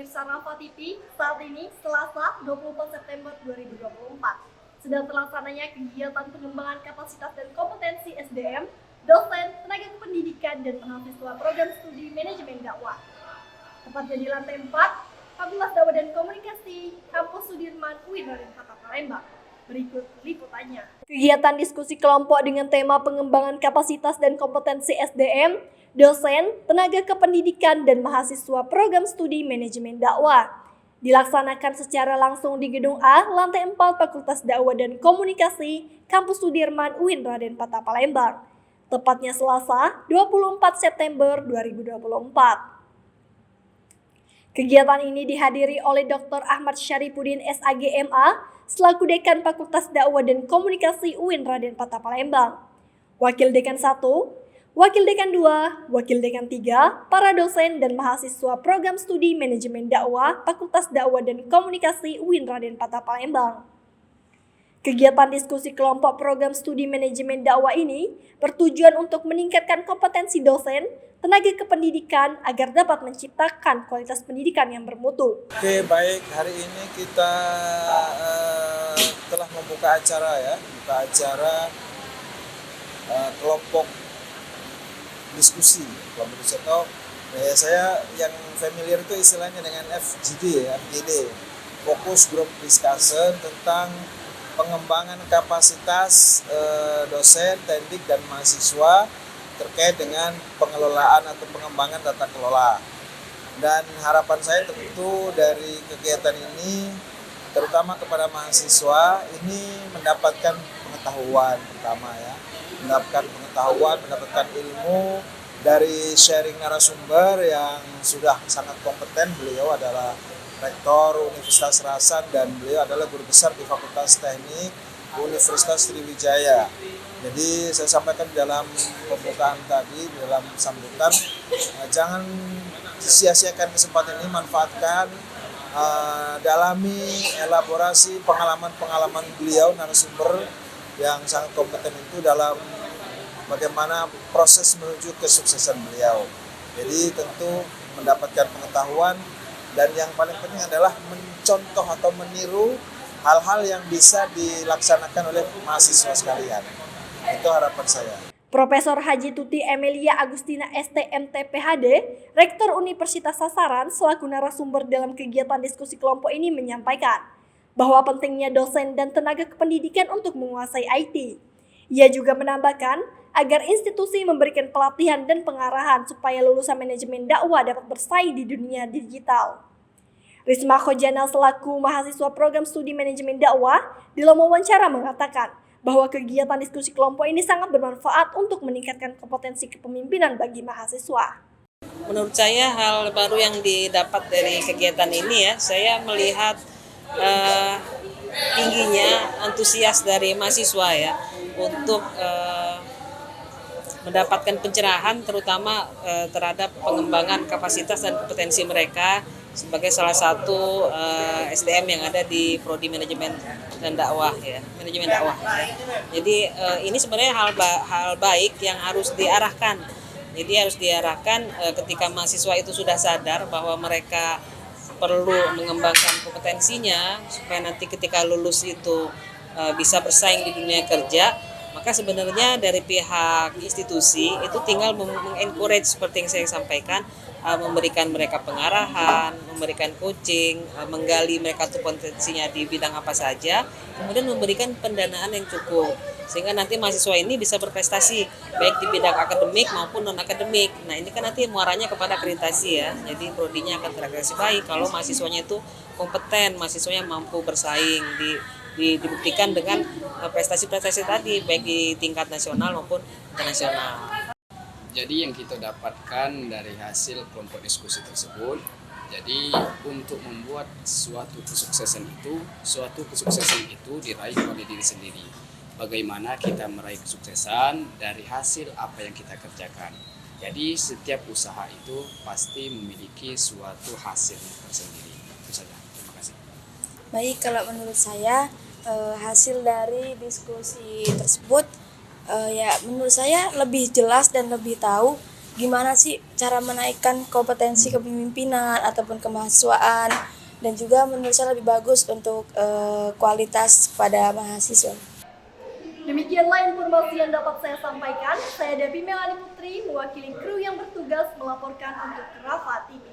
pemirsa Rafa TV, saat ini Selasa 24 September 2024 sedang terlaksananya kegiatan pengembangan kapasitas dan kompetensi SDM, dosen, tenaga kependidikan, dan mahasiswa program studi manajemen dakwah. Tepatnya di lantai 4, Fakultas Dakwah dan Komunikasi, Kampus Sudirman, UIN Raden-Kata Palembang. Berikut liputannya. Kegiatan diskusi kelompok dengan tema pengembangan kapasitas dan kompetensi SDM, dosen, tenaga kependidikan, dan mahasiswa program studi manajemen dakwah dilaksanakan secara langsung di Gedung A, lantai 4 Fakultas Dakwah dan Komunikasi, Kampus Sudirman, UIN Raden-Kata Palembang. Tepatnya Selasa, 24 September 2024. Kegiatan ini dihadiri oleh Dr. Ahmad Syarifuddin SAGMA selaku Dekan Fakultas Dakwah dan Komunikasi UIN Raden-Kata Palembang, Wakil Dekan 1, Wakil Dekan 2, Wakil Dekan 3, para dosen dan mahasiswa program studi manajemen dakwah Fakultas Dakwah dan Komunikasi UIN Raden-Kata Palembang. Kegiatan diskusi kelompok program studi manajemen dakwah ini bertujuan untuk meningkatkan kompetensi dosen, tenaga kependidikan agar dapat menciptakan kualitas pendidikan yang bermutu. Oke, baik. Hari ini kita telah membuka acara kelompok diskusi. Kelompok diskusi atau saya yang familiar itu istilahnya dengan FGD, FGD, Focus Group Discussion tentang pengembangan kapasitas dosen, teknik, dan mahasiswa terkait dengan pengelolaan atau pengembangan tata kelola. Dan harapan saya tentu dari kegiatan ini, terutama kepada mahasiswa, ini mendapatkan pengetahuan pertama ya, mendapatkan ilmu dari sharing narasumber yang sudah sangat kompeten. Beliau adalah Rektor Universitas Rasan dan beliau adalah guru besar di Fakultas Teknik Universitas Sriwijaya. Jadi saya sampaikan dalam pembukaan tadi, dalam sambutan, jangan sia-siakan kesempatan ini, manfaatkan, dalami, elaborasi pengalaman-pengalaman beliau, narasumber yang sangat kompeten itu dalam bagaimana proses menuju kesuksesan beliau. Jadi tentu mendapatkan pengetahuan, dan yang paling penting adalah mencontoh atau meniru hal-hal yang bisa dilaksanakan oleh mahasiswa sekalian. Itu harapan saya. Profesor Haji Tuti Emilia Agustina STMT PhD, Rektor Universitas Sasaran selaku narasumber dalam kegiatan diskusi kelompok ini menyampaikan bahwa pentingnya dosen dan tenaga kependidikan untuk menguasai IT. Ia juga menambahkan agar institusi memberikan pelatihan dan pengarahan supaya lulusan manajemen dakwah dapat bersaing di dunia digital. Risma Khojana selaku mahasiswa program studi manajemen dakwah dalam wawancara mengatakan bahwa kegiatan diskusi kelompok ini sangat bermanfaat untuk meningkatkan kompetensi kepemimpinan bagi mahasiswa. Menurut saya hal baru yang didapat dari kegiatan ini ya, saya melihat tingginya antusias dari mahasiswa ya untuk mendapatkan pencerahan terutama terhadap pengembangan kapasitas dan kompetensi mereka sebagai salah satu SDM yang ada di Prodi Manajemen dan Dakwah ya, Manajemen Dakwah. Jadi ini sebenarnya hal baik yang harus diarahkan. Jadi harus diarahkan ketika mahasiswa itu sudah sadar bahwa mereka perlu mengembangkan kompetensinya supaya nanti ketika lulus itu bisa bersaing di dunia kerja. Maka sebenarnya dari pihak institusi itu tinggal mengencourage seperti yang saya sampaikan, memberikan mereka pengarahan, memberikan coaching, menggali mereka tuh potensinya di bidang apa saja, kemudian memberikan pendanaan yang cukup sehingga nanti mahasiswa ini bisa berprestasi baik di bidang akademik maupun non akademik. Nah ini kan nanti muaranya kepada akreditasi ya, jadi prodinya akan terakreditasi baik kalau mahasiswanya itu kompeten, mahasiswanya mampu bersaing dibuktikan dengan prestasi-prestasi tadi baik di tingkat nasional maupun internasional. Jadi yang kita dapatkan dari hasil kelompok diskusi tersebut, jadi untuk membuat suatu kesuksesan itu diraih oleh diri sendiri. Bagaimana kita meraih kesuksesan dari hasil apa yang kita kerjakan. Jadi setiap usaha itu pasti memiliki suatu hasil tersendiri. Itu saja. Terima kasih. Baik, kalau menurut saya hasil dari diskusi tersebut ya menurut saya lebih jelas dan lebih tahu gimana sih cara menaikkan kompetensi kepemimpinan ataupun kemahasiswaan, dan juga menurut saya lebih bagus untuk kualitas pada mahasiswa. Demikianlah informasi yang dapat saya sampaikan. Saya Devi Melani Putri, mewakili kru yang bertugas melaporkan untuk Rafa TV.